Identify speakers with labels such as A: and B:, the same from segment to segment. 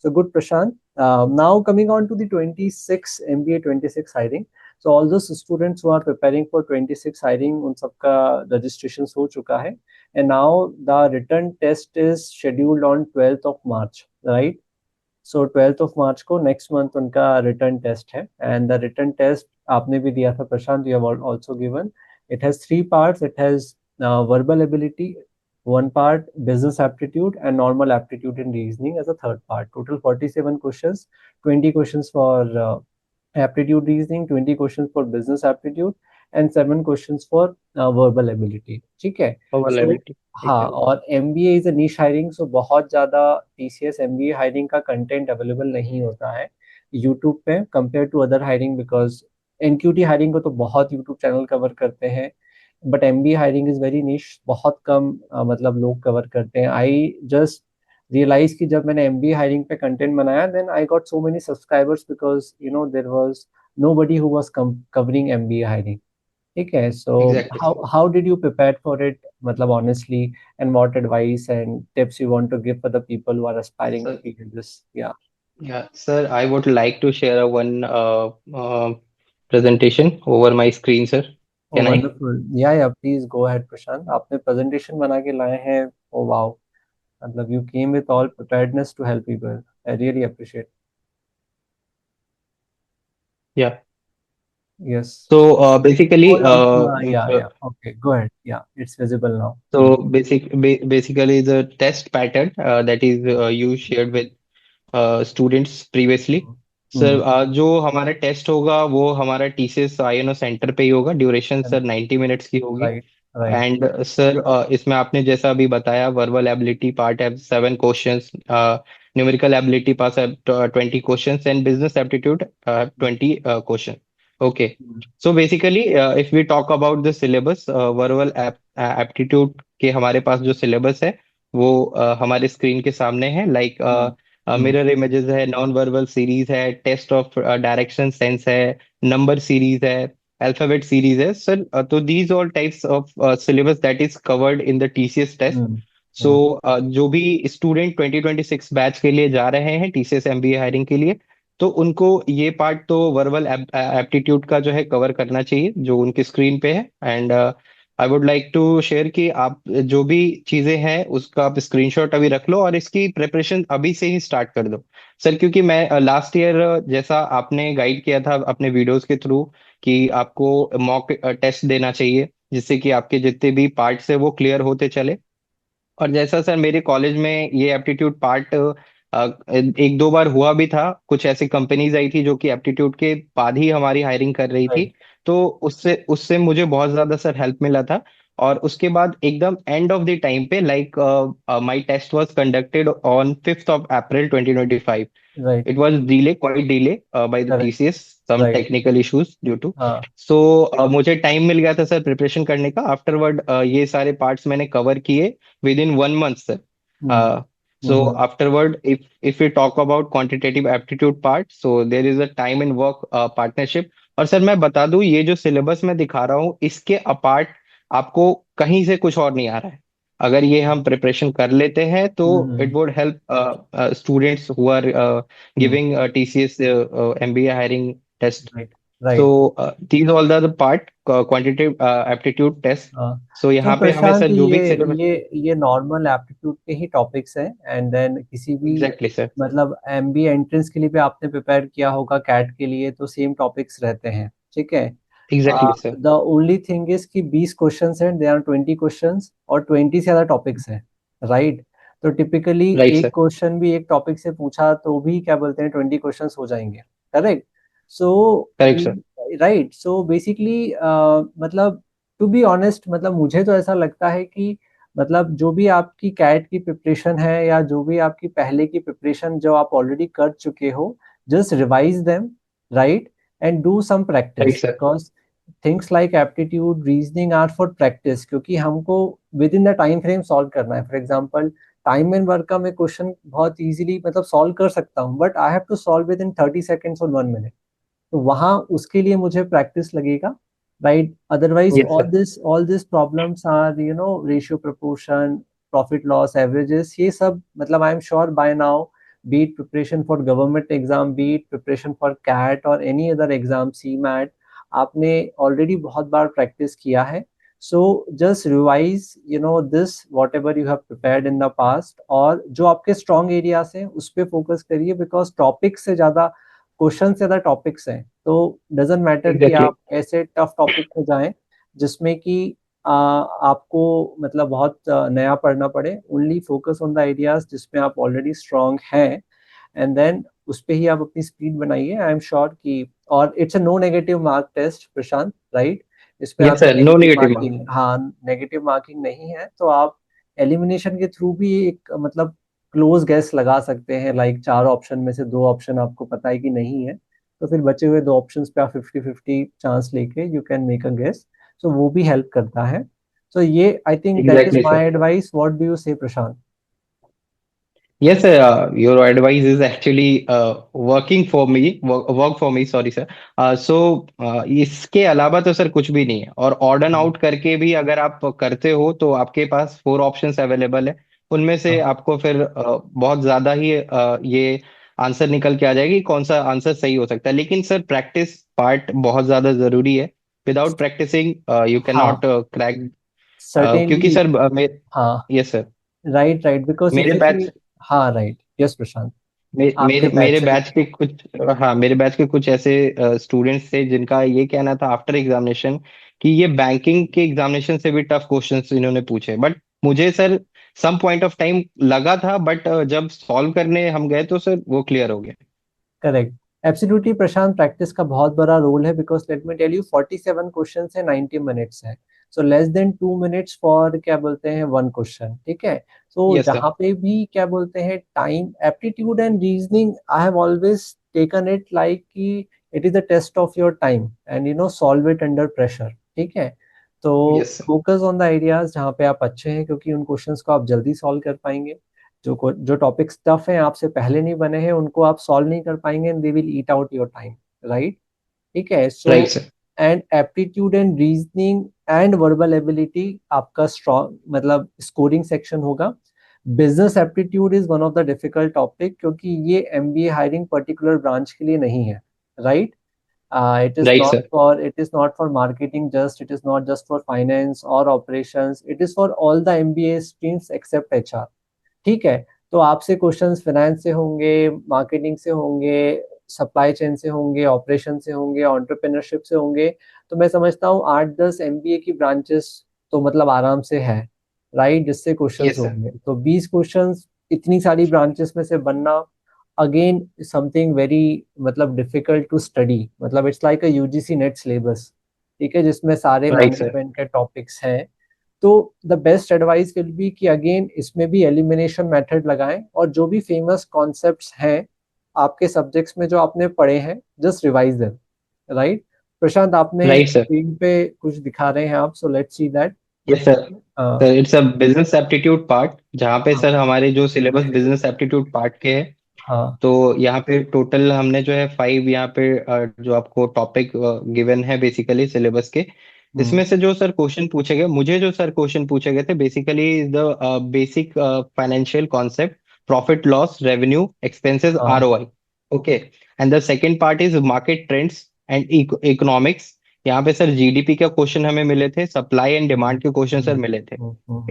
A: So good, Prashant. Now coming on to the 26 MBA 26 hiring. So all those students who are preparing for 26 hiring, उन सबका registration हो चुका है. And now the written test is scheduled on 12th of March, right? So 12th of March को next month उनका written test है. And the written test आपने भी दिया था प्रशांत, you have also given. It has three parts. It has verbal ability, one part business aptitude, and normal aptitude in reasoning as a third part. Total 47 questions, 20 questions for aptitude reasoning, 20 questions for business aptitude, and 7 questions for verbal ability. ठीक है. So
B: availability, ठीक
A: हाँ,
B: है।
A: और MBA is a niche hiring, so बहुत ज़्यादा TCS MBA hiring का content available नहीं होता है यूट्यूब पे compare to other hiring, because NQT hiring को तो बहुत यूट्यूब चैनल कवर करते हैं, but MBA hiring is very niche, बहुत कम मतलब लोग कवर करते हैं. आई जस्ट रियलाइज कि जब मैंने MBA हायरिंग पे कंटेंट बनाया, then I got so many subscribers because there was nobody who was covering MBA hiring. ठीक है. So
B: exactly sir.
A: how did you prepare for it, मतलब honestly, and what advice and tips you want to give for the people who are aspiring to
B: sir,
A: be in this? Yeah.
B: या sir, I would like to share one presentation over my screen, sir.
A: Oh,
B: Can I?
A: wonderful. Yeah, yeah, please go ahead, Prashant. आपने presentation बना के लाए हैं. Oh, wow. मतलब you came with all preparedness to help people. I really appreciate.
B: Yeah.
A: Yes.
B: So basically,
A: Hold on. Yeah, yeah. Okay, go ahead. Yeah, it's visible now. Hmm.
B: basically the test pattern that is you shared with students previously.
A: Hmm.
B: Sir जो हमारा test होगा वो हमारा TCS INO centre पे ही होगा। Duration sir 90 minutes की होगी।
A: Right, right.
B: And sir इसमें आपने जैसा अभी बताया, वर्बल एबिलिटी पार्ट है 7 क्वेश्चंस, न्यूमेरिकल एबिलिटी पास है 20 questions, and business aptitude 20 question. Okay.
A: Hmm.
B: So basically if we talk about the syllabus, verbal aptitude के हमारे पास जो सिलेबस है वो हमारे स्क्रीन के सामने है। Like
A: Hmm. Hmm.
B: Mirror images है, नॉन वर्बल सीरीज है, टेस्ट ऑफ डायरेक्शन सेंस है, नंबर सीरीज है, अल्फाबेट सीरीज है सर। तो these all types of syllabus that is covered in the TCS test.
A: Hmm.
B: So
A: Hmm.
B: जो भी student 2026 batch के लिए जा रहे हैं TCS MBA हायरिंग के लिए, तो उनको ये पार्ट तो वर्बल एप्टीट्यूड का जो है कवर करना चाहिए जो उनकी स्क्रीन पे है। And I would like to share कि आप जो भी चीजें हैं उसका आप स्क्रीनशॉट अभी रख लो और इसकी प्रिपरेशन अभी से ही स्टार्ट कर दो सर। क्योंकि मैं लास्ट ईयर जैसा आपने गाइड किया था अपने वीडियोस के थ्रू कि आपको मॉक टेस्ट देना चाहिए जिससे कि आपके जितने भी पार्ट्स है वो क्लियर होते चले। और जैसा सर मेरे कॉलेज में ये एप्टीट्यूड पार्ट एक दो बार हुआ भी था। कुछ ऐसी कंपनीज आई थी जो कि एप्टीट्यूड के बाद ही हमारी हायरिंग कर रही थी।
A: Right.
B: तो उससे उससे मुझे बहुत ज्यादा सर हेल्प मिला था। और उसके बाद एकदम एंड ऑफ द टाइम पे, like my test was conducted on 5th of April 2025।
A: Right.
B: It was delay, quite delay by the
A: Correct.
B: TCS, some
A: Right.
B: technical issues due to।
A: हाँ.
B: सो मुझे time मिल गया था सर प्रिपरेशन करने का। Afterward ये सारे parts मैंने कवर किए within 1 month, sir.
A: Hmm.
B: So
A: Hmm.
B: afterward, if we talk about quantitative aptitude part, so there is a time and work partnership। और सर मैं बता दूं, ये जो सिलेबस मैं दिखा रहा हूँ इसके अपार्ट आपको कहीं से कुछ और नहीं आ रहा है। अगर ये हम प्रिपरेशन कर लेते हैं तो
A: Hmm.
B: It would help students who are
A: Hmm.
B: Giving TCS MBA hiring test।
A: Right.
B: So
A: Right.
B: these all are the part quantitative aptitude test।
A: हाँ.
B: सो
A: तो
B: यहाँ पे हमें
A: प्रशांत,
B: सर जो भी
A: ये
B: सिलेबस।
A: ये नॉर्मल एप्टीट्यूड के ही टॉपिक्स हैं, एंड देन किसी भी
B: एग्जैक्टली सर।
A: मतलब MBA एंट्रेंस के लिए भी आपने प्रिपेयर किया होगा कैट के लिए, तो सेम टॉपिक्स रहते हैं. ठीक है.
B: Exactly sir.
A: The only thing is कि 20 क्वेश्चंस हैं, दे आर 20 क्वेश्चंस, और 20 से ज्यादा टॉपिक्स हैं. राइट. तो टिपिकली
B: राइट
A: एक
B: सर।
A: क्वेश्चन भी एक टॉपिक से पूछा तो भी क्या बोलते हैं 20 क्वेश्चंस हो जाएंगे. Correct. So
B: correct sir.
A: Right. So basically मतलब टू बी ऑनेस्ट, मतलब मुझे तो ऐसा लगता है कि मतलब जो भी आपकी कैट की प्रिपरेशन है या जो भी आपकी पहले की प्रिपरेशन जो आप ऑलरेडी कर चुके हो, just revise them. Right. And do some
B: right
A: practice,
B: sir.
A: Because things like aptitude reasoning are for practice, क्योंकि हमको within the time frame solve करना है. For example, time and work का मैं क्वेश्चन बहुत इजीली मतलब solve कर सकता हूँ, but I have to solve within 30 seconds और 1 मिनट. तो वहां उसके लिए मुझे प्रैक्टिस लगेगा. Right. Otherwise
B: yes sir.
A: All this problems are ratio, proportion, profit loss, averages, ये सब मतलब I am sure by now be it preparation for government exam, be it preparation for CAT और any other exam, CMAT, आपने already बहुत बार practice किया है. So just revise this what ever you have prepared in the past, और जो आपके strong areas हैं उस पर फोकस करिए, बिकॉज टॉपिक से ज्यादा क्वेश्चन से ज्यादा टॉपिक्स हैं. तो डजेंट मैटर कि
B: एग्जैक्टली.
A: आप ऐसे टफ टॉपिक में जाएं जिसमें कि आपको मतलब बहुत नया पढ़ना पड़े. Only focus on the areas जिसमें आप ऑलरेडी स्ट्रांग हैं, एंड देन उस पे ही आप अपनी स्पीड बनाइए. आई एम श्योर कि, और it's a no negative mark test Prashant, right? इसमें
B: यस
A: आपकी
B: sir, no
A: negative
B: negative mark.
A: Marking, हाँ, नेगेटिव मार्किंग नहीं है. तो आप एलिमिनेशन के थ्रू भी एक मतलब क्लोज गैस लगा सकते हैं, लाइक चार ऑप्शन में से दो ऑप्शन आपको पता है कि नहीं है, तो फिर बचे हुए दो ऑप्शंस पे आप 50-50 चांस लेके you can make a guess. So वो भी हेल्प करता है. सो ये I think that is
B: exactly
A: my
B: sir.
A: Advice. What do you say Prashant?
B: Yes, sir. Your advice is actually working for me, work for me. Sorry, sir. इसके अलावा तो sir कुछ भी नहीं है. और ऑड एंड आउट करके भी अगर आप करते हो तो आपके पास 4 ऑप्शंस अवेलेबल है. उनमें से
A: हाँ,
B: आपको फिर बहुत ज्यादा ही ये आंसर निकल के आ जाएगी कि कौन सा आंसर सही हो सकता है. लेकिन सर प्रैक्टिस पार्ट बहुत ज्यादा जरूरी है. विदाउट प्रैक्टिसिंग यू कैन
A: हाँ,
B: नॉट क्रैक. क्योंकि
A: सर्टेनली.
B: सर
A: हाँ,
B: yes sir.
A: Right, right, because if
B: मेरे
A: यू सी.
B: बैच
A: हाँ, राइट, यस प्रशांत. आपके
B: मेरे
A: बैच
B: मेरे
A: से.
B: बैच के कुछ, हाँ, मेरे बैच के कुछ ऐसे स्टूडेंट्स थे जिनका ये कहना था आफ्टर एग्जामिनेशन कि ये बैंकिंग के एग्जामिनेशन से भी टफ क्वेश्चंस इन्होंने पूछे. बट मुझे sir some point of time लगा था, बट जब सॉल्व करने हम गए तो सर वो क्लियर हो गया.
A: करेक्ट. एब्सोल्युटली प्रशांत, प्रैक्टिस का बहुत बड़ा रोल है, because let me tell you 47 question है, 90 मिनट्स है. So less than 2 minutes for क्या बोलते हैं वन क्वेश्चन, ठीक है? तो
B: यस
A: जहाँ
B: सर.
A: पे भी क्या बोलते हैं time, aptitude and reasoning, I have always taken it like कि it is a test of your time and solve it under pressure, ठीक है? तो
B: yes sir.
A: Focus on the areas जहाँ पे आप अच्छे हैं, क्योंकि उन क्वेश्चंस को आप जल्दी सॉल्व कर पाएंगे. जो टॉपिक्स टफ हैं, आपसे पहले नहीं बने हैं, उनको आप सॉल्व नहीं कर पाएंगे, and they will eat out your time, right? ठीक है. So
B: right sir.
A: And aptitude and reasoning and verbal ability आपका स्ट्रॉन्ग मतलब स्कोरिंग सेक्शन होगा. Business aptitude is one of the difficult topic, क्योंकि ये एमबीए हायरिंग पर्टिकुलर ब्रांच के लिए नहीं है, right?
B: Right sir.
A: it is not for marketing, just it is not just for finance or operations, it is for all the MBA streams except HR. ठीक है. तो आपसे क्वेश्चंस फाइनेंस से होंगे, मार्केटिंग से होंगे, सप्लाई चेन से होंगे, ऑपरेशन से होंगे, एंटरप्रेन्योरशिप से होंगे. तो मैं समझता हूँ 8-10 एमबीए की ब्रांचेस तो मतलब आराम से है, राइट, जिससे क्वेश्चंस
B: यस सर.
A: होंगे. तो 20 क्वेश्चंस इतनी सारी ब्रांचेस में से बनना, अगेन समथिंग वेरी मतलब डिफिकल्ट टू स्टडी. मतलब it's like a UGC net syllabus, ठीक है, जिसमें सारे
B: राइट सर.
A: मैनेजमेंट के टॉपिक्स हैं. तो the best advice will be कि अगेन इसमें भी एलिमिनेशन मेथड लगाएं, और जो भी फेमस कॉन्सेप्ट्स हैं आपके सब्जेक्ट्स में जो आपने पढ़े हैं, जस्ट रिवाइज देम, राइट? प्रशांत, आपने
B: राइट सर.
A: स्क्रीन पे कुछ दिखा रहे हैं आप, so let's see that.
B: Yes sir.
A: हाँ,
B: sir it's a business aptitude part, जहाँ पे
A: हाँ,
B: सर हमारे जो सिलेबस बिजनेस एप्टीट्यूड पार्ट के है.
A: हाँ.
B: तो यहाँ पे टोटल हमने जो है 5 यहाँ पे जो आपको टॉपिक गिवन है बेसिकली सिलेबस के.
A: हम्म.
B: इसमें से जो सर क्वेश्चन पूछे गए, मुझे जो सर क्वेश्चन पूछे गए थे basically the basic financial concept, profit loss, revenue, expenses,
A: हाँ.
B: ROI. Okay. And the second part is market trends and economics. यहाँ पे सर जीडीपी के क्वेश्चन हमें मिले थे, सप्लाई एंड डिमांड के क्वेश्चन सर मिले थे,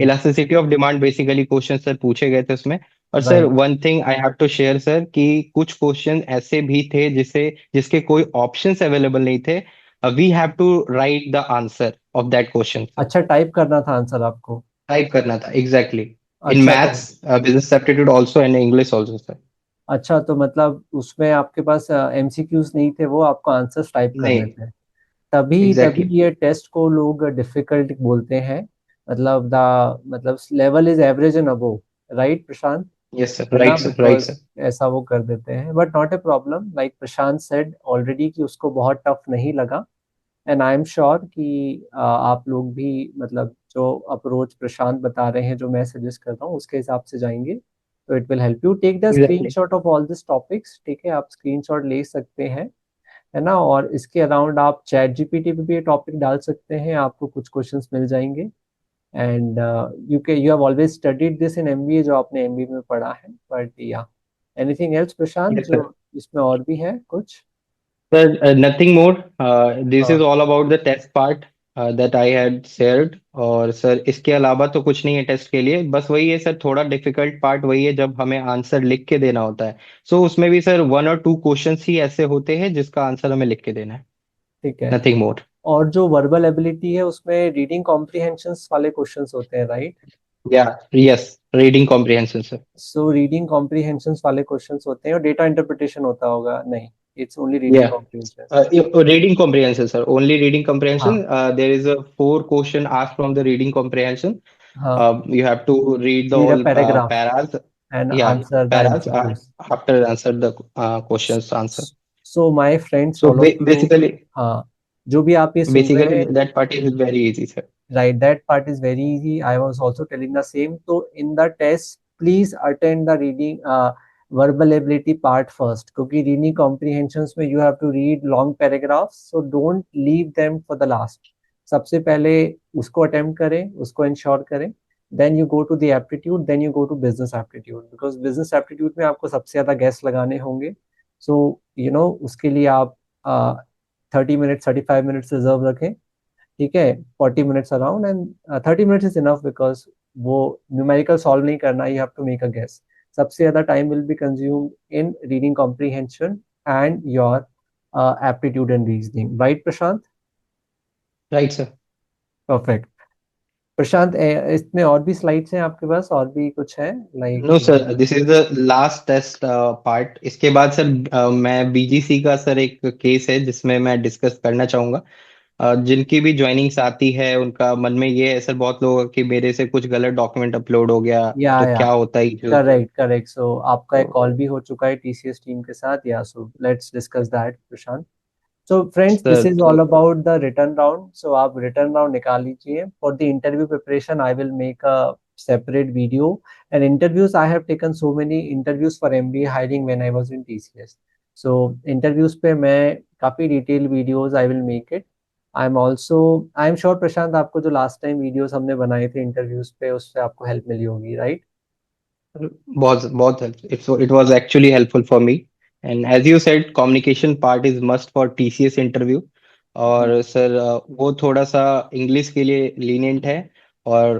B: elasticity of demand basically question sir पूछे गए थे उसमें. और sir
A: right.
B: One thing I have to share sir कि कुछ क्वेश्चन ऐसे भी थे जिसके कोई ऑप्शंस अवेलेबल नहीं थे. We have to write the answer of that question sir.
A: अच्छा, टाइप करना था आंसर आपको?
B: टाइप करना था एग्जैक्टली. इन
A: अच्छा, तो
B: maths, business aptitude also, and English also sir.
A: अच्छा, तो मतलब उसमें आपके पास एमसीक्यूज नहीं थे, वो आपको आंसर्स टाइप करने
B: नहीं.
A: थे. तभी तभी
B: एग्जैक्टली.
A: ये टेस्ट को लोग डिफिकल्ट बोलते हैं. मतलब मतलब level is average and above, right Prashant?
B: Yes sir.
A: है ना?
B: Right sir. Right
A: because
B: sir.
A: ऐसा वो कर देते हैं, but not a problem. Like Prashant said already कि उसको बहुत टफ नहीं लगा, एंड आई एम श्योर कि आप लोग भी मतलब जो अप्रोच प्रशांत बता रहे हैं, जो मैं सजेस्ट कर रहा हूँ, उसके हिसाब से जाएंगे. तो it will help you. Take the
B: exactly.
A: Screenshot of all this topics, ठीक है? आप स्क्रीनशॉट ले सकते हैं, है ना? और इसके अराउंड आप चैट जीपीटी पे भी ये टॉपिक डाल सकते हैं, आपको कुछ क्वेश्चंस मिल जाएंगे. And you have always studied this in MBA, जो आपने एमबीए में पढ़ा है, बट या एनीथिंग एल्स प्रशांत,
B: यस
A: जो
B: सर।
A: इसमें और भी है कुछ?
B: Sir nothing more, this is
A: हाँ,
B: all about the test part that I had shared. और सर इसके अलावा तो कुछ नहीं है टेस्ट के लिए, बस वही है सर, थोड़ा डिफिकल्ट पार्ट वही है जब हमें आंसर लिख के देना होता है। सो उसमें भी सर 1 और 2 क्वेश्चंस ही ऐसे होते हैं जिसका आंसर हमें लिख के देना है।
A: ठीक है।
B: Nothing more.
A: और जो वर्बल एबिलिटी है उसमें रीडिंग कॉम्प्रिहेंशंस वाले क्वेश्चंस होते हैं, राइट?
B: या yes, reading comprehension sir.
A: So reading comprehensions वाले क्वेश्चंस होते हैं और डेटा इंटरप्रिटेशन होता होगा? नहीं, it's only reading
B: Yeah,
A: comprehension.
B: reading comprehension, sir. Only reading comprehension.
A: हाँ,
B: There is a 4 question asked from the reading comprehension.
A: हाँ,
B: You have to read the
A: read a
B: all
A: paragraph
B: paras.
A: And
B: Yeah,
A: answer the
B: paras.
A: MCQs.
B: After answer the questions answer.
A: So my friends,
B: So
A: all of you,
B: basically,
A: हाँ, जो भी आप ये सुन रहे
B: basically
A: हैं,
B: that part is very easy, sir.
A: right, that part is very easy. I was also telling the same. So in the test, please attend the reading verbal ability part first, क्योंकि reading comprehensions में you have to read long paragraphs, so don't leave them for the last. सबसे पहले उसको attempt करें, उसको ensure करें, then you go to the aptitude, then you go to business aptitude, because business aptitude में आपको सबसे ज़्यादा guess लगाने होंगे. So you know, उसके लिए आप 30 मिनट 35 मिनट रिजर्व रखें, ठीक है? 40 minutes around, and 30 minutes is enough, because वो न्यूमेरिकल सॉल्व नहीं करना, you have to make a guess. सबसे ज्यादा time will be consumed in reading comprehension and your aptitude and reasoning, right Prashant?
B: Right, sir.
A: Perfect. Prashant, इसमें और भी slides हैं आपके पास? और भी कुछ है
B: no
A: like?
B: Sir, this is the last test part. इसके बाद सर मैं बीजीसी का सर एक केस है जिसमें मैं डिस्कस करना चाहूंगा। जिनकी भी ज्वाइनिंग्स आती है उनका मन में ये है सर, बहुत लोगों का, कि मेरे से कुछ गलत डॉक्यूमेंट अपलोड हो गया तो
A: या
B: क्या होता है इश्यूज।
A: Correct, correct. सो आपका एक कॉल
B: तो
A: भी हो चुका है टीसीएस टीम के साथ, या so let's discuss that Prashant. So friends, this
B: sir
A: is
B: तो
A: all about the written round. So आप written round निकाल लीजिए. For the interview preparation, I will make a separate video. And interviews, I have taken so many interviews for MBA hiring when I was in TCS. So interviews पे मैं काफी detailed videos I will make it. I'm sure प्रशांत, आपको जो last time videos हमने बनाए थे interviews पे, उससे आपको help मिली होगी, right?
B: बहुत बहुत it was actually helpful for me. And as you said, communication part is must for TCS interview. और सर वो थोड़ा सा इंग्लिश के लिए लीनियंट है, और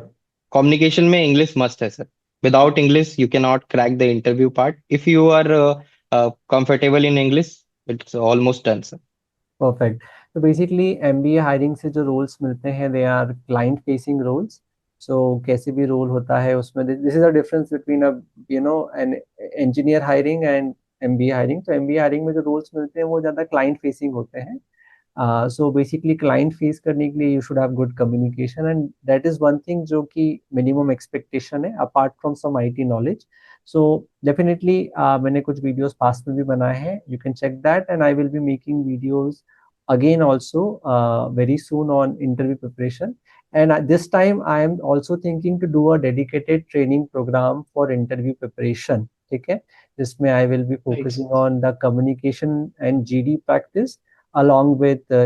B: कम्युनिकेशन में इंग्लिश मस्ट है sir. Without English you can not crack the interview part. If you are comfortable in English, it's almost done sir.
A: Perfect. तो बेसिकली एमबीए हायरिंग से जो रोल्स मिलते हैं, they are client facing roles. So कैसे भी role होता है उसमें, this is a difference between a an engineer hiring and MBA hiring. तो एमबीए हायरिंग में जो रोल्स मिलते हैं वो ज़्यादा क्लाइंट फेसिंग होते हैं. सो बेसिकली क्लाइंट फेस करने के लिए you should have good communication, and that is one thing जो कि मिनिमम एक्सपेक्टेशन है apart from some IT knowledge. So definitely मैंने कुछ वीडियोस पास में भी बनाए हैं, you can check that, and I will be making videos again also very soon on interview preparation. And this time I am also thinking to do a dedicated training program for interview preparation, ठीक है? जिसमें I will be
B: right.
A: focusing on the communication and GD practice, along with the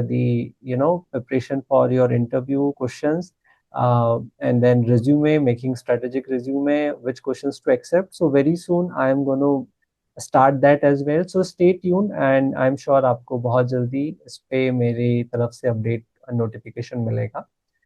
A: preparation for your interview questions, and then resume, making strategic resume, which questions to accept. So very soon I am going to start that as well. So stay tuned, and I'm sure आपको बहुत जल्दी इस पे मेरी तरफ से update notification मिलेगा.